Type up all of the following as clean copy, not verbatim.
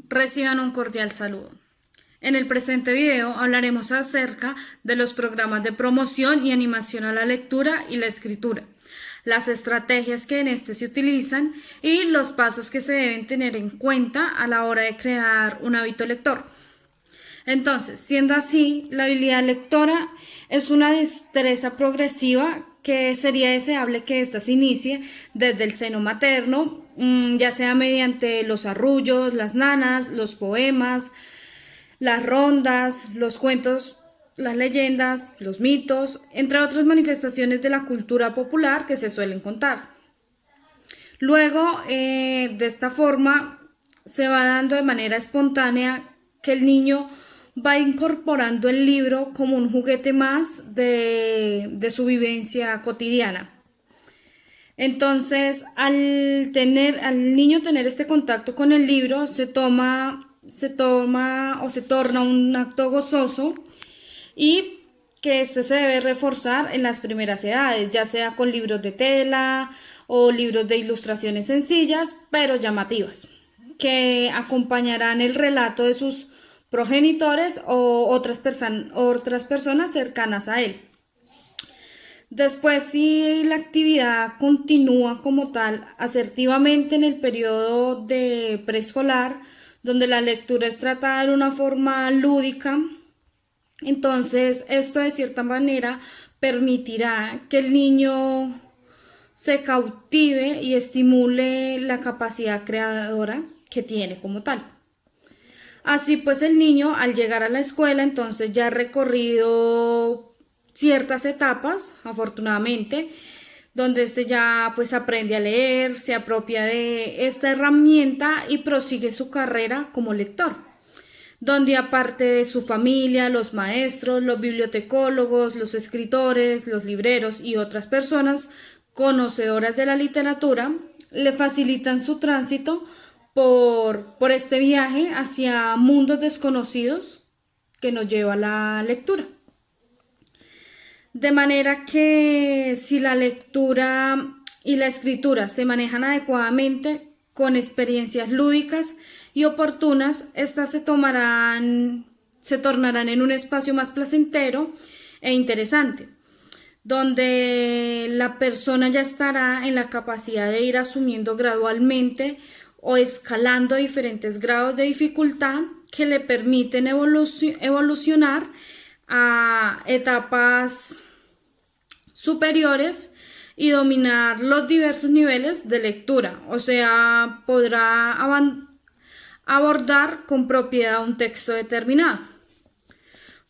Reciban un cordial saludo. En el presente video hablaremos acerca de los programas de promoción y animación a la lectura y la escritura, las estrategias que en este se utilizan y los pasos que se deben tener en cuenta a la hora de crear un hábito lector. Entonces, siendo así, la habilidad lectora es una destreza progresiva que sería deseable que ésta se inicie desde el seno materno, ya sea mediante los arrullos, las nanas, los poemas, las rondas, los cuentos, las leyendas, los mitos, entre otras manifestaciones de la cultura popular que se suelen contar. Luego, de esta forma, se va dando de manera espontánea que el niño va incorporando el libro como un juguete más de su vivencia cotidiana. Entonces, al niño tener este contacto con el libro, se torna un acto gozoso y que este se debe reforzar en las primeras edades, ya sea con libros de tela o libros de ilustraciones sencillas pero llamativas, que acompañarán el relato de sus progenitores o otras personas cercanas a él. Después, si la actividad continúa como tal asertivamente en el periodo de preescolar, donde la lectura es tratada de una forma lúdica, entonces esto de cierta manera permitirá que el niño se cautive y estimule la capacidad creadora que tiene como tal. Así pues, el niño al llegar a la escuela entonces ya ha recorrido ciertas etapas, afortunadamente, donde ya pues aprende a leer, se apropia de esta herramienta y prosigue su carrera como lector, donde aparte de su familia, los maestros, los bibliotecólogos, los escritores, los libreros y otras personas conocedoras de la literatura, le facilitan su tránsito por este viaje hacia mundos desconocidos que nos lleva a la lectura. De manera que si la lectura y la escritura se manejan adecuadamente con experiencias lúdicas y oportunas, estas se tornarán en un espacio más placentero e interesante, donde la persona ya estará en la capacidad de ir asumiendo gradualmente o escalando diferentes grados de dificultad que le permiten evolucionar a etapas superiores y dominar los diversos niveles de lectura, o sea, podrá abordar con propiedad un texto determinado.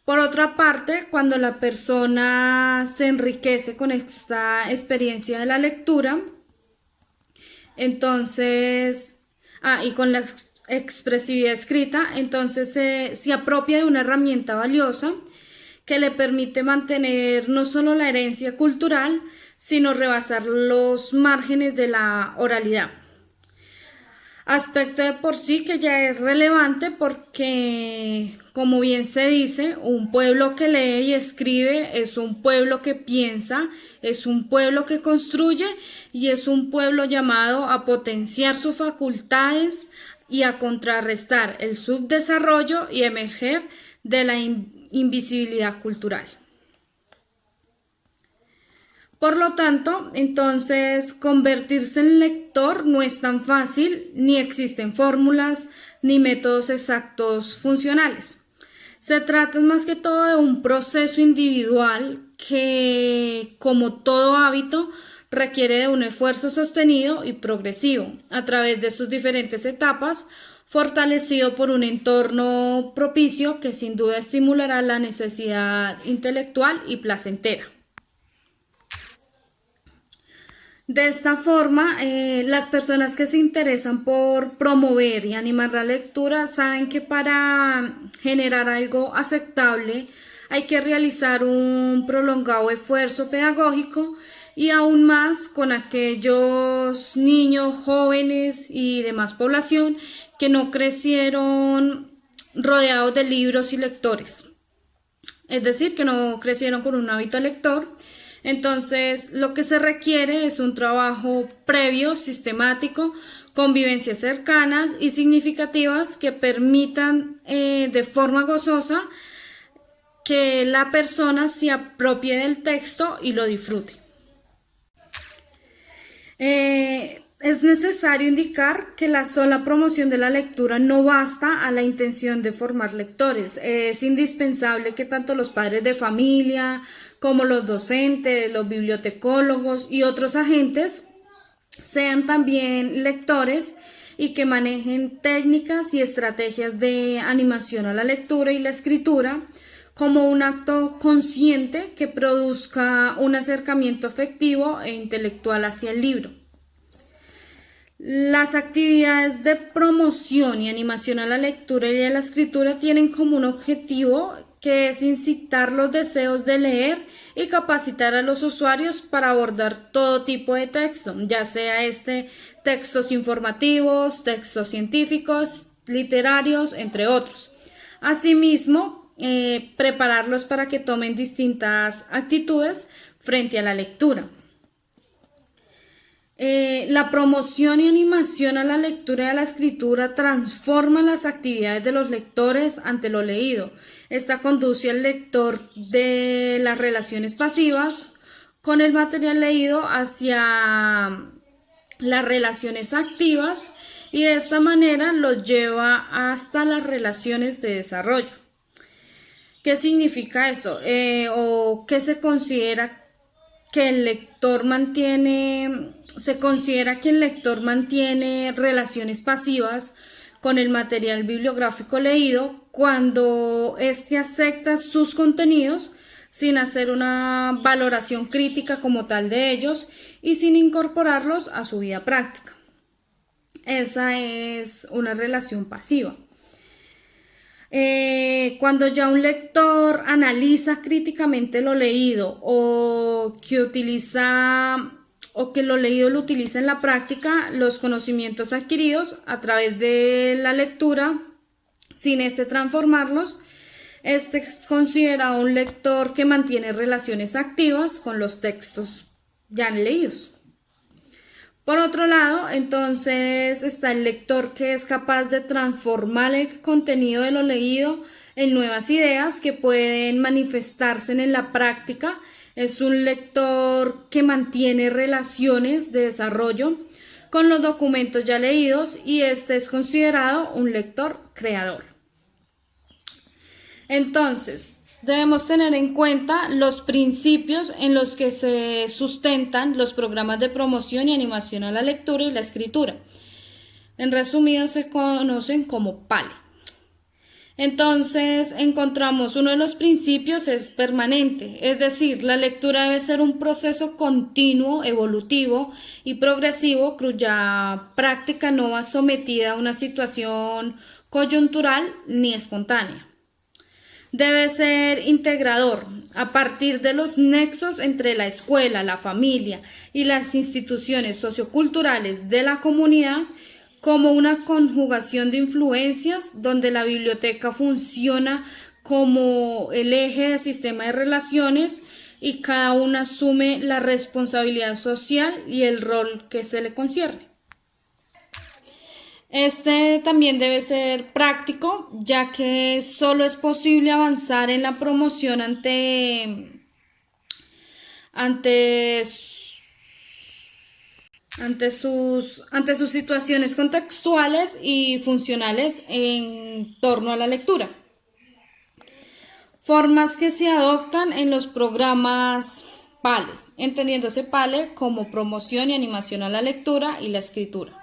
Por otra parte, cuando la persona se enriquece con esta experiencia de la lectura, entonces, y con la expresividad escrita, entonces se apropia de una herramienta valiosa que le permite mantener no solo la herencia cultural, sino rebasar los márgenes de la oralidad. Aspecto de por sí que ya es relevante porque, como bien se dice, un pueblo que lee y escribe es un pueblo que piensa, es un pueblo que construye y es un pueblo llamado a potenciar sus facultades y a contrarrestar el subdesarrollo y emerger de la invisibilidad cultural. Por lo tanto, entonces, convertirse en lector no es tan fácil, ni existen fórmulas ni métodos exactos funcionales. Se trata más que todo de un proceso individual que, como todo hábito, requiere de un esfuerzo sostenido y progresivo a través de sus diferentes etapas, fortalecido por un entorno propicio que sin duda estimulará la necesidad intelectual y placentera. De esta forma, las personas que se interesan por promover y animar la lectura saben que para generar algo aceptable hay que realizar un prolongado esfuerzo pedagógico y aún más con aquellos niños, jóvenes y demás población que no crecieron rodeados de libros y lectores. Es decir, que no crecieron con un hábito lector Entonces, lo que se requiere es un trabajo previo, sistemático, con vivencias cercanas y significativas que permitan de forma gozosa que la persona se apropie del texto y lo disfrute. Es necesario indicar que la sola promoción de la lectura no basta a la intención de formar lectores. Es indispensable que tanto los padres de familia como los docentes, los bibliotecólogos y otros agentes sean también lectores y que manejen técnicas y estrategias de animación a la lectura y la escritura como un acto consciente que produzca un acercamiento afectivo e intelectual hacia el libro. Las actividades de promoción y animación a la lectura y a la escritura tienen como un objetivo que es incitar los deseos de leer y capacitar a los usuarios para abordar todo tipo de texto, ya sea textos informativos, textos científicos, literarios, entre otros. Asimismo, prepararlos para que tomen distintas actitudes frente a la lectura. La promoción y animación a la lectura y a la escritura transforma las actividades de los lectores ante lo leído. Esta conduce al lector de las relaciones pasivas con el material leído hacia las relaciones activas y de esta manera los lleva hasta las relaciones de desarrollo. ¿Qué significa esto? ¿O qué se considera que el lector mantiene? Se considera que el lector mantiene relaciones pasivas con el material bibliográfico leído cuando éste acepta sus contenidos sin hacer una valoración crítica como tal de ellos y sin incorporarlos a su vida práctica. Esa es una relación pasiva. Cuando ya un lector analiza críticamente lo leído o que lo leído lo utiliza en la práctica, los conocimientos adquiridos a través de la lectura, sin transformarlos, es considerado un lector que mantiene relaciones activas con los textos ya leídos. Por otro lado, entonces está el lector que es capaz de transformar el contenido de lo leído en nuevas ideas que pueden manifestarse en la práctica. Es un lector que mantiene relaciones de desarrollo con los documentos ya leídos y es considerado un lector creador. Entonces, debemos tener en cuenta los principios en los que se sustentan los programas de promoción y animación a la lectura y la escritura. En resumido, se conocen como PALE. Entonces, encontramos uno de los principios es permanente, es decir, la lectura debe ser un proceso continuo, evolutivo y progresivo cuya práctica no va sometida a una situación coyuntural ni espontánea. Debe ser integrador a partir de los nexos entre la escuela, la familia y las instituciones socioculturales de la comunidad como una conjugación de influencias donde la biblioteca funciona como el eje del sistema de relaciones y cada una asume la responsabilidad social y el rol que se le concierne. También debe ser práctico, ya que solo es posible avanzar en la promoción ante sus situaciones contextuales y funcionales en torno a la lectura. Formas que se adoptan en los programas PALE, entendiéndose PALE como promoción y animación a la lectura y la escritura.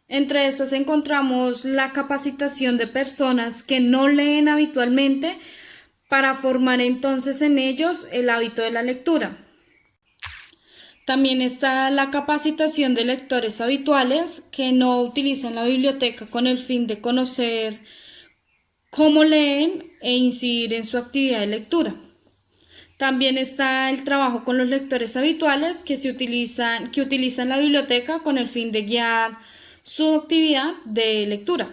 Entre estas encontramos la capacitación de personas que no leen habitualmente para formar entonces en ellos el hábito de la lectura. También está la capacitación de lectores habituales que no utilizan la biblioteca con el fin de conocer cómo leen e incidir en su actividad de lectura. También está el trabajo con los lectores habituales que utilizan la biblioteca con el fin de guiar su actividad de lectura.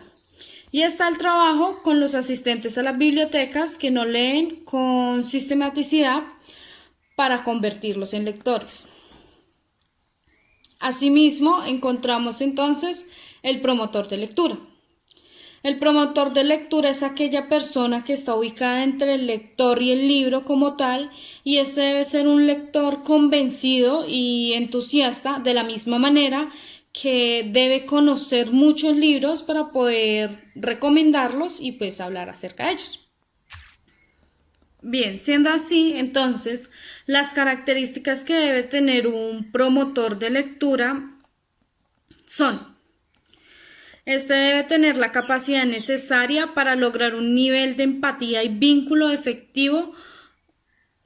Y está el trabajo con los asistentes a las bibliotecas que no leen con sistematicidad para convertirlos en lectores. Asimismo, encontramos entonces el promotor de lectura. El promotor de lectura es aquella persona que está ubicada entre el lector y el libro como tal, y este debe ser un lector convencido y entusiasta, de la misma manera que debe conocer muchos libros para poder recomendarlos y pues hablar acerca de ellos. Bien, siendo así, entonces, las características que debe tener un promotor de lectura son: este debe tener la capacidad necesaria para lograr un nivel de empatía y vínculo efectivo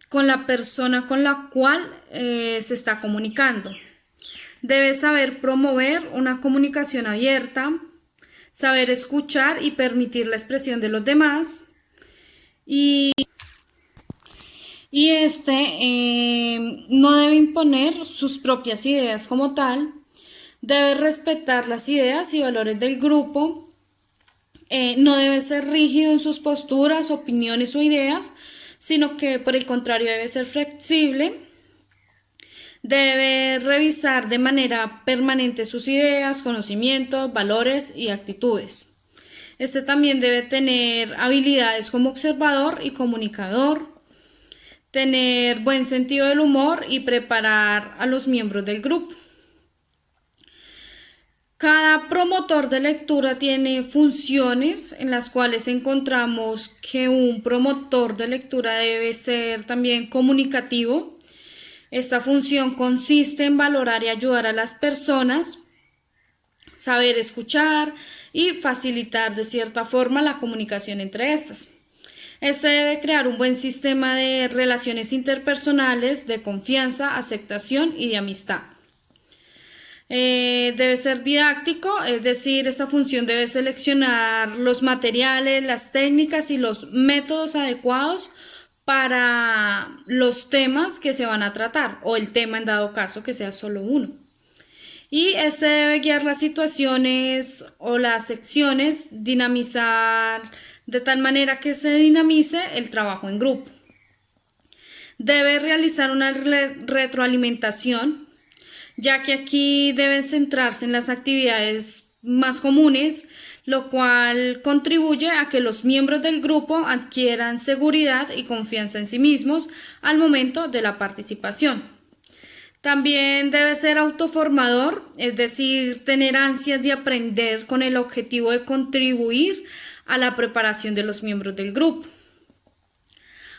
con la persona con la cual se está comunicando. Debe saber promover una comunicación abierta, saber escuchar y permitir la expresión de los demás, y no debe imponer sus propias ideas como tal, debe respetar las ideas y valores del grupo, no debe ser rígido en sus posturas, opiniones o ideas, sino que por el contrario debe ser flexible, debe revisar de manera permanente sus ideas, conocimientos, valores y actitudes. Este también debe tener habilidades como observador y comunicador, tener buen sentido del humor y preparar a los miembros del grupo. Cada promotor de lectura tiene funciones en las cuales encontramos que un promotor de lectura debe ser también comunicativo. Esta función consiste en valorar y ayudar a las personas, saber escuchar y facilitar de cierta forma la comunicación entre estas. Este debe crear un buen sistema de relaciones interpersonales, de confianza, aceptación y de amistad. Debe ser didáctico, es decir, esta función debe seleccionar los materiales, las técnicas y los métodos adecuados para los temas que se van a tratar, o el tema en dado caso que sea solo uno. Y este debe guiar las situaciones o las secciones, dinamizar de tal manera que se dinamice el trabajo en grupo. Debe realizar una retroalimentación, ya que aquí deben centrarse en las actividades más comunes, lo cual contribuye a que los miembros del grupo adquieran seguridad y confianza en sí mismos al momento de la participación. También debe ser autoformador, es decir, tener ansias de aprender con el objetivo de contribuir a la preparación de los miembros del grupo.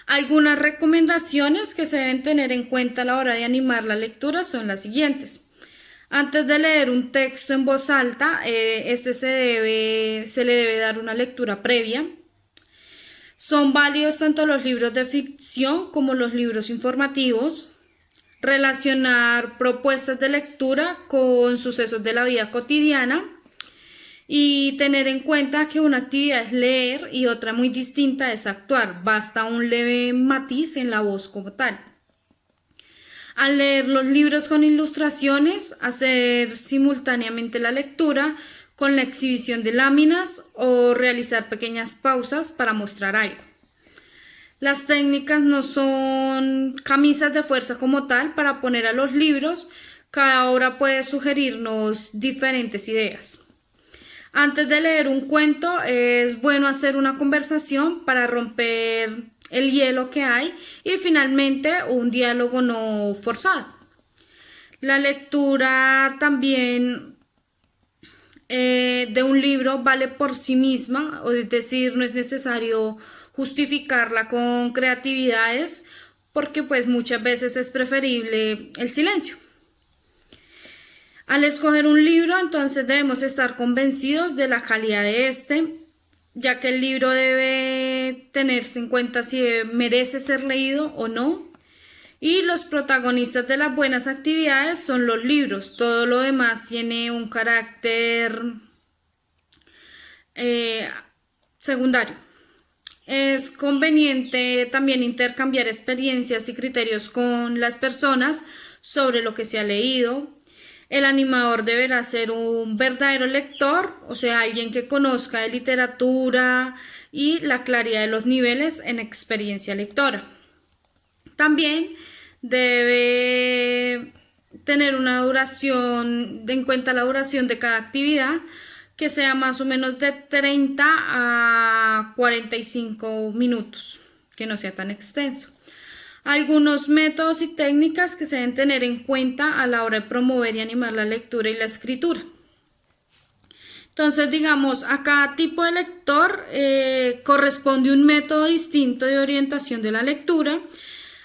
Algunas recomendaciones que se deben tener en cuenta a la hora de animar la lectura son las siguientes. Antes de leer un texto en voz alta, se le debe dar una lectura previa. Son válidos tanto los libros de ficción como los libros informativos. Relacionar propuestas de lectura con sucesos de la vida cotidiana. Y tener en cuenta que una actividad es leer y otra muy distinta es actuar. Basta un leve matiz en la voz como tal. Al leer los libros con ilustraciones, hacer simultáneamente la lectura con la exhibición de láminas o realizar pequeñas pausas para mostrar algo. Las técnicas no son camisas de fuerza como tal para poner a los libros. Cada obra puede sugerirnos diferentes ideas. Antes de leer un cuento es bueno hacer una conversación para romper el hielo que hay y finalmente un diálogo no forzado. La lectura también de un libro vale por sí misma, es decir, no es necesario justificarla con creatividades porque pues muchas veces es preferible el silencio. Al escoger un libro, entonces debemos estar convencidos de la calidad de ya que el libro debe tenerse en cuenta si merece ser leído o no. Y los protagonistas de las buenas actividades son los libros. Todo lo demás tiene un carácter secundario. Es conveniente también intercambiar experiencias y criterios con las personas sobre lo que se ha leído. El animador deberá ser un verdadero lector, o sea, alguien que conozca de literatura y la claridad de los niveles en experiencia lectora. También Debe tener una duración, en cuenta la duración de cada actividad, que sea más o menos de 30 a 45 minutos, que no sea tan extenso. Algunos métodos y técnicas que se deben tener en cuenta a la hora de promover y animar la lectura y la escritura. Entonces, digamos, a cada tipo de lector corresponde un método distinto de orientación de la lectura,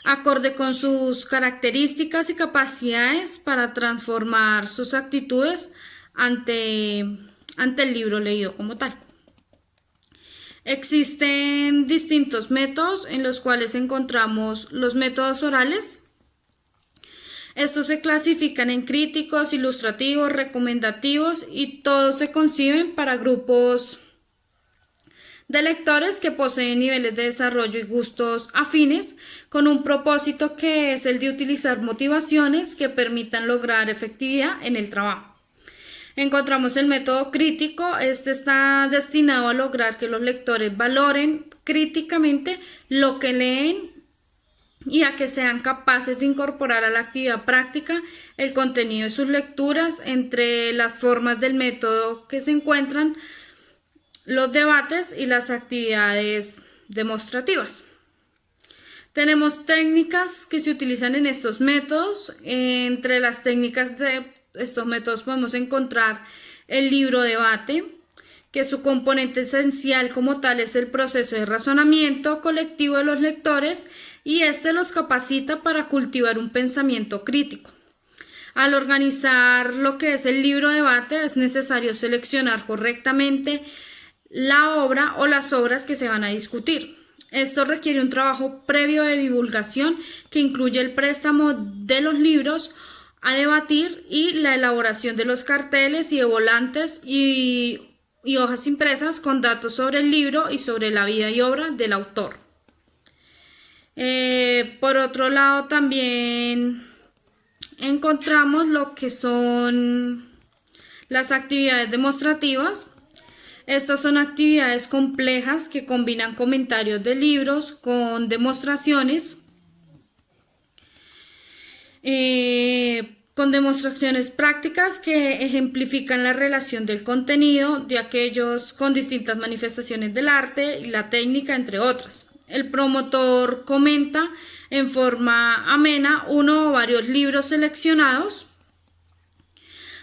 acorde con sus características y capacidades para transformar sus actitudes ante el libro leído como tal. Existen distintos métodos en los cuales encontramos los métodos orales. Estos se clasifican en críticos, ilustrativos, recomendativos y todos se conciben para grupos de lectores que poseen niveles de desarrollo y gustos afines, con un propósito que es el de utilizar motivaciones que permitan lograr efectividad en el trabajo. Encontramos el método crítico. Este está destinado a lograr que los lectores valoren críticamente lo que leen y a que sean capaces de incorporar a la actividad práctica el contenido de sus lecturas. Entre las formas del método que se encuentran los debates y las actividades demostrativas. Tenemos técnicas que se utilizan en estos métodos. Entre las técnicas de estos métodos podemos encontrar el libro debate, que su componente esencial como tal es el proceso de razonamiento colectivo de los lectores, y este los capacita para cultivar un pensamiento crítico. Al organizar lo que es el libro debate es necesario seleccionar correctamente la obra o las obras que se van a discutir. Esto requiere un trabajo previo de divulgación que incluye el préstamo de los libros a debatir y la elaboración de los carteles y de volantes y hojas impresas con datos sobre el libro y sobre la vida y obra del autor. Por otro lado, también encontramos lo que son las actividades demostrativas. Estas son actividades complejas que combinan comentarios de libros con demostraciones prácticas que ejemplifican la relación del contenido de aquellos con distintas manifestaciones del arte y la técnica, entre otras. El promotor comenta en forma amena uno o varios libros seleccionados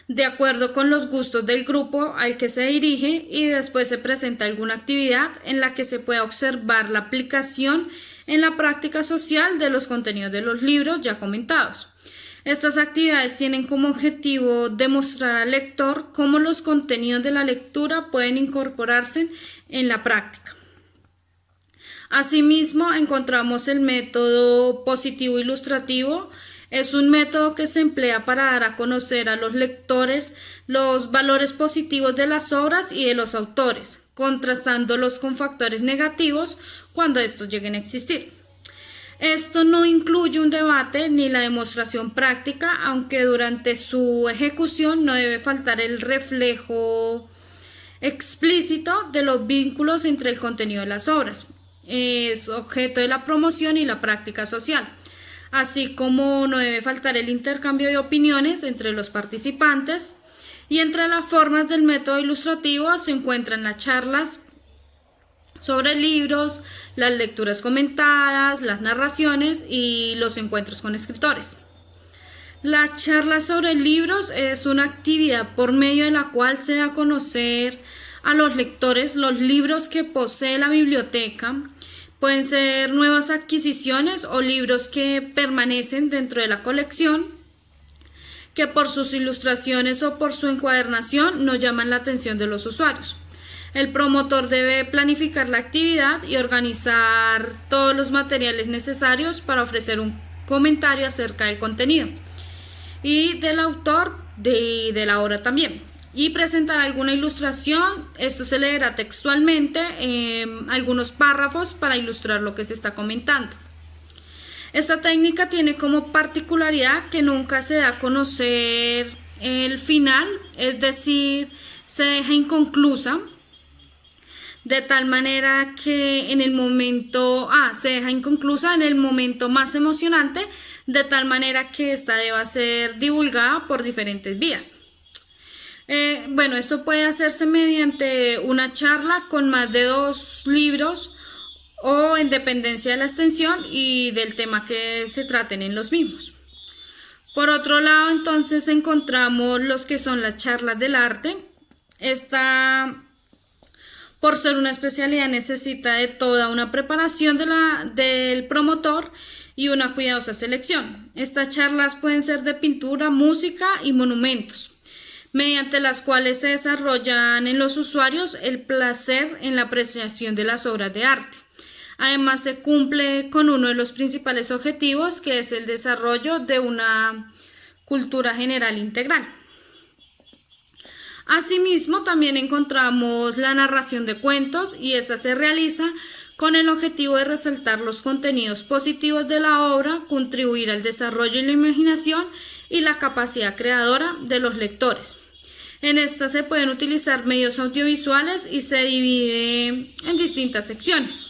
de acuerdo con los gustos del grupo al que se dirige, y después se presenta alguna actividad en la que se pueda observar la aplicación en la práctica social de los contenidos de los libros ya comentados. Estas actividades tienen como objetivo demostrar al lector cómo los contenidos de la lectura pueden incorporarse en la práctica. Asimismo, encontramos el método positivo ilustrativo. Es un método que se emplea para dar a conocer a los lectores los valores positivos de las obras y de los autores, contrastándolos con factores negativos cuando estos lleguen a existir. Esto no incluye un debate ni la demostración práctica, aunque durante su ejecución no debe faltar el reflejo explícito de los vínculos entre el contenido de las obras. Es objeto de la promoción y la práctica social, así como no debe faltar el intercambio de opiniones entre los participantes. Y entre las formas del método ilustrativo se encuentran las charlas sobre libros, las lecturas comentadas, las narraciones y los encuentros con escritores. La charla sobre libros es una actividad por medio de la cual se da a conocer a los lectores los libros que posee la biblioteca. Pueden ser nuevas adquisiciones o libros que permanecen dentro de la colección, que por sus ilustraciones o por su encuadernación no llaman la atención de los usuarios. El promotor debe planificar la actividad y organizar todos los materiales necesarios para ofrecer un comentario acerca del contenido y del autor de la obra también, y presentar alguna ilustración. Esto se leerá textualmente algunos párrafos para ilustrar lo que se está comentando. Esta técnica tiene como particularidad que nunca se da a conocer el final, es decir, se deja inconclusa. de tal manera que en el momento se deja inconclusa en el momento más emocionante, de tal manera que esta deba ser divulgada por diferentes vías. Bueno, esto puede hacerse mediante una charla con más de 2 libros o en dependencia de la extensión y del tema que se traten en los mismos. Por otro lado, entonces encontramos los que son las charlas del arte. Esta, por ser una especialidad, necesita de toda una preparación del promotor y una cuidadosa selección. Estas charlas pueden ser de pintura, música y monumentos, mediante las cuales se desarrollan en los usuarios el placer en la apreciación de las obras de arte. Además, se cumple con uno de los principales objetivos, que es el desarrollo de una cultura general integral. Asimismo, también encontramos la narración de cuentos, y esta se realiza con el objetivo de resaltar los contenidos positivos de la obra, contribuir al desarrollo de la imaginación y la capacidad creadora de los lectores. En esta se pueden utilizar medios audiovisuales y se divide en distintas secciones.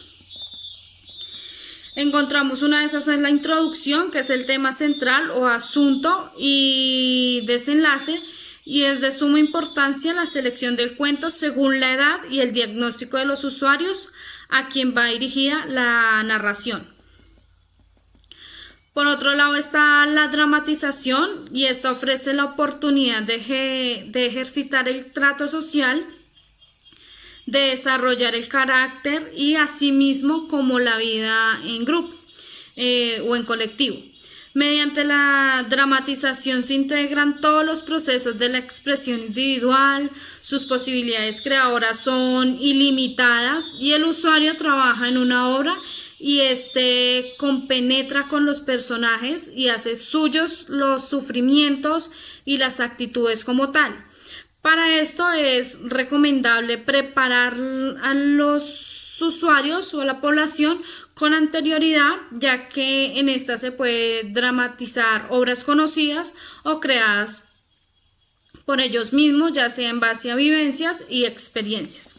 Encontramos una de esas en la introducción, que es el tema central o asunto y desenlace, y es de suma importancia la selección del cuento según la edad y el diagnóstico de los usuarios a quien va dirigida la narración. Por otro lado está la dramatización, y esta ofrece la oportunidad de ejercitar el trato social, de desarrollar el carácter y asimismo como la vida en grupo o en colectivo. Mediante la dramatización se integran todos los procesos de la expresión individual, sus posibilidades creadoras son ilimitadas y el usuario trabaja en una obra y compenetra con los personajes y hace suyos los sufrimientos y las actitudes como tal. Para esto es recomendable preparar a los usuarios o a la población con anterioridad, ya que en esta se puede dramatizar obras conocidas o creadas por ellos mismos, ya sea en base a vivencias y experiencias.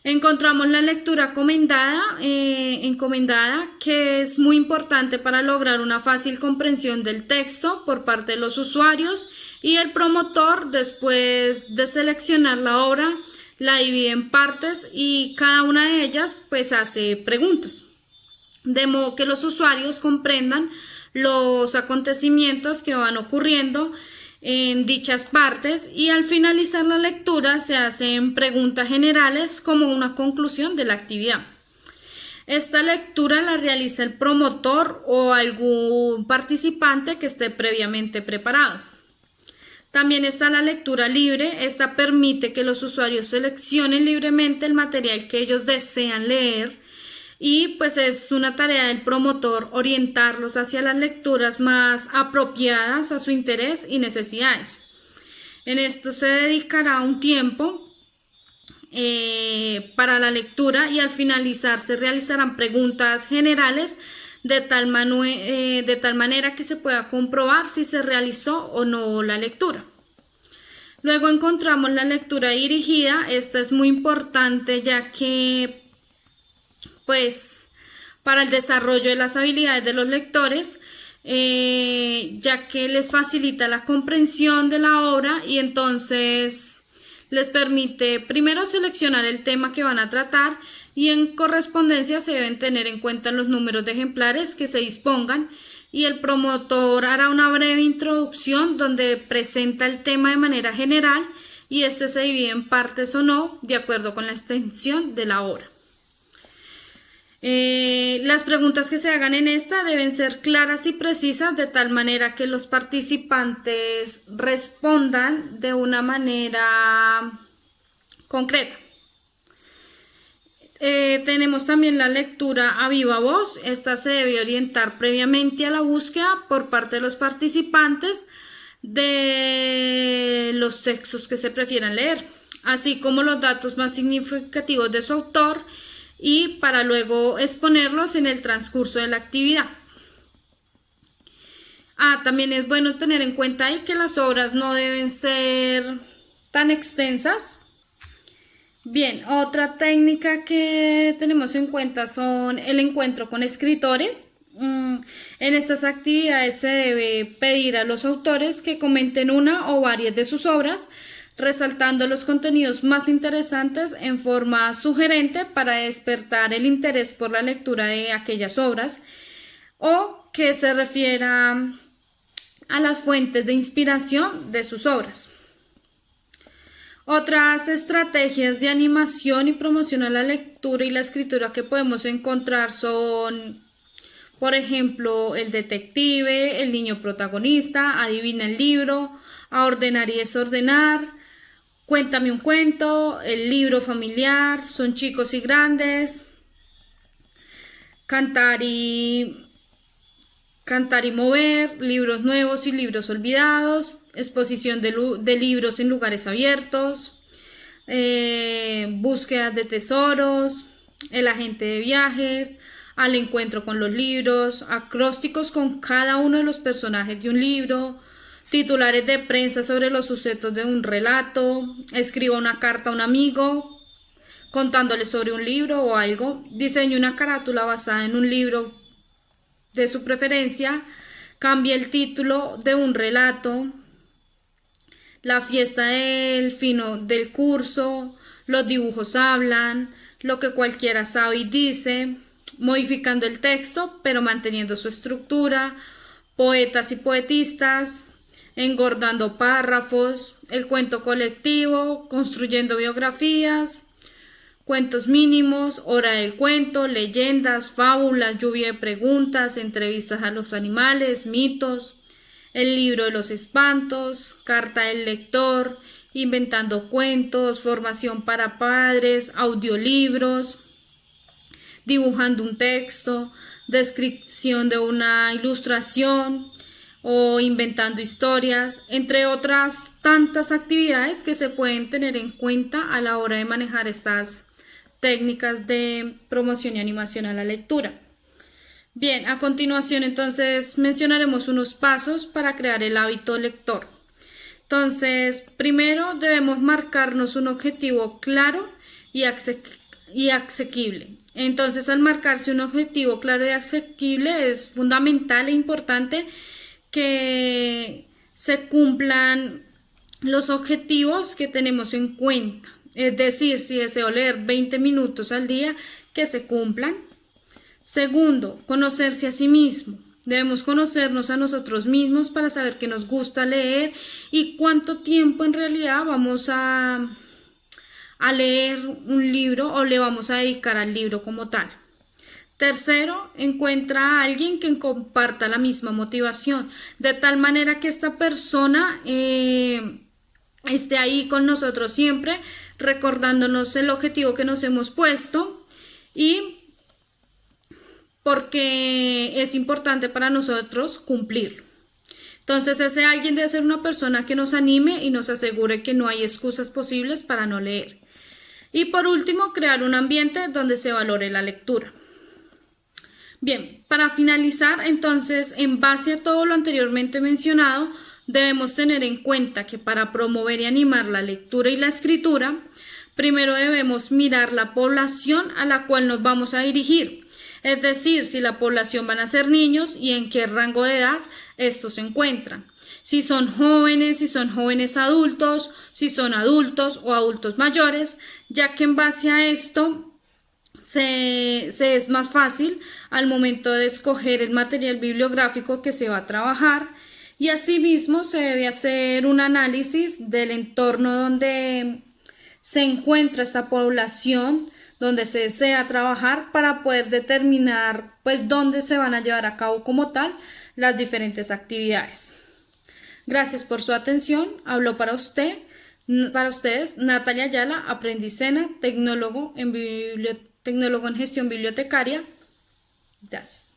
Encontramos la lectura encomendada, que es muy importante para lograr una fácil comprensión del texto por parte de los usuarios, y el promotor, después de seleccionar la obra, la divide en partes y cada una de ellas pues hace preguntas, de modo que los usuarios comprendan los acontecimientos que van ocurriendo en dichas partes, y al finalizar la lectura se hacen preguntas generales como una conclusión de la actividad. Esta lectura la realiza el promotor o algún participante que esté previamente preparado. También está la lectura libre. Esta permite que los usuarios seleccionen libremente el material que ellos desean leer, y pues es una tarea del promotor orientarlos hacia las lecturas más apropiadas a su interés y necesidades. En esto se dedicará un tiempo para la lectura, y al finalizar se realizarán preguntas generales de tal manera que se pueda comprobar si se realizó o no la lectura. Luego encontramos la lectura dirigida. Esta es muy importante, ya que pues para el desarrollo de las habilidades de los lectores, ya que les facilita la comprensión de la obra, y entonces les permite primero seleccionar el tema que van a tratar, y en correspondencia se deben tener en cuenta los números de ejemplares que se dispongan, y el promotor hará una breve introducción donde presenta el tema de manera general, y este se divide en partes o no, de acuerdo con la extensión de la obra. Las preguntas que se hagan en esta deben ser claras y precisas, de tal manera que los participantes respondan de una manera concreta. Tenemos también la lectura a viva voz. Esta se debe orientar previamente a la búsqueda por parte de los participantes de los textos que se prefieran leer, así como los datos más significativos de su autor, y para luego exponerlos en el transcurso de la actividad. También es bueno tener en cuenta ahí que las obras no deben ser tan extensas, Bien, otra técnica que tenemos en cuenta son el encuentro con escritores. En estas actividades se debe pedir a los autores que comenten una o varias de sus obras, resaltando los contenidos más interesantes en forma sugerente para despertar el interés por la lectura de aquellas obras, o que se refiera a las fuentes de inspiración de sus obras. Otras estrategias de animación y promoción a la lectura y la escritura que podemos encontrar son, por ejemplo, el detective, el niño protagonista, adivina el libro, a ordenar y desordenar, cuéntame un cuento, el libro familiar, son chicos y grandes, cantar y mover, libros nuevos y libros olvidados, exposición de libros en lugares abiertos, búsquedas de tesoros, el agente de viajes, al encuentro con los libros, acrósticos con cada uno de los personajes de un libro, titulares de prensa sobre los sucesos de un relato, escriba una carta a un amigo contándole sobre un libro o algo, diseñe una carátula basada en un libro de su preferencia, cambie el título de un relato, la fiesta del fino del curso, los dibujos hablan, lo que cualquiera sabe y dice, modificando el texto pero manteniendo su estructura, poetas y poetistas, engordando párrafos, el cuento colectivo, construyendo biografías, cuentos mínimos, hora del cuento, leyendas, fábulas, lluvia de preguntas, entrevistas a los animales, mitos, el libro de los espantos, carta del lector, inventando cuentos, formación para padres, audiolibros, dibujando un texto, descripción de una ilustración o inventando historias, entre otras tantas actividades que se pueden tener en cuenta a la hora de manejar estas técnicas de promoción y animación a la lectura. Bien, a continuación entonces mencionaremos unos pasos para crear el hábito lector. Entonces, primero debemos marcarnos un objetivo claro y asequible. Entonces, al marcarse un objetivo claro y asequible es fundamental e importante que se cumplan los objetivos que tenemos en cuenta. Es decir, si deseo leer 20 minutos al día, que se cumplan. Segundo, conocerse a sí mismo. Debemos conocernos a nosotros mismos para saber qué nos gusta leer y cuánto tiempo en realidad vamos a leer un libro o le vamos a dedicar al libro como tal. Tercero, encuentra a alguien que comparta la misma motivación, de tal manera que esta persona esté ahí con nosotros siempre, recordándonos el objetivo que nos hemos puesto y porque es importante para nosotros cumplirlo. Entonces ese alguien debe ser una persona que nos anime y nos asegure que no hay excusas posibles para no leer. Y por último, crear un ambiente donde se valore la lectura. Bien, para finalizar, entonces, en base a todo lo anteriormente mencionado, debemos tener en cuenta que para promover y animar la lectura y la escritura, primero debemos mirar la población a la cual nos vamos a dirigir, es decir, si la población van a ser niños y en qué rango de edad estos se encuentran. Si son jóvenes adultos, si son adultos o adultos mayores, ya que en base a esto se es más fácil al momento de escoger el material bibliográfico que se va a trabajar y asimismo se debe hacer un análisis del entorno donde se encuentra esta población, donde se desea trabajar para poder determinar pues dónde se van a llevar a cabo como tal las diferentes actividades. Gracias por su atención. Habló para ustedes Natalia Ayala, aprendicena, tecnólogo en gestión bibliotecaria. Gracias.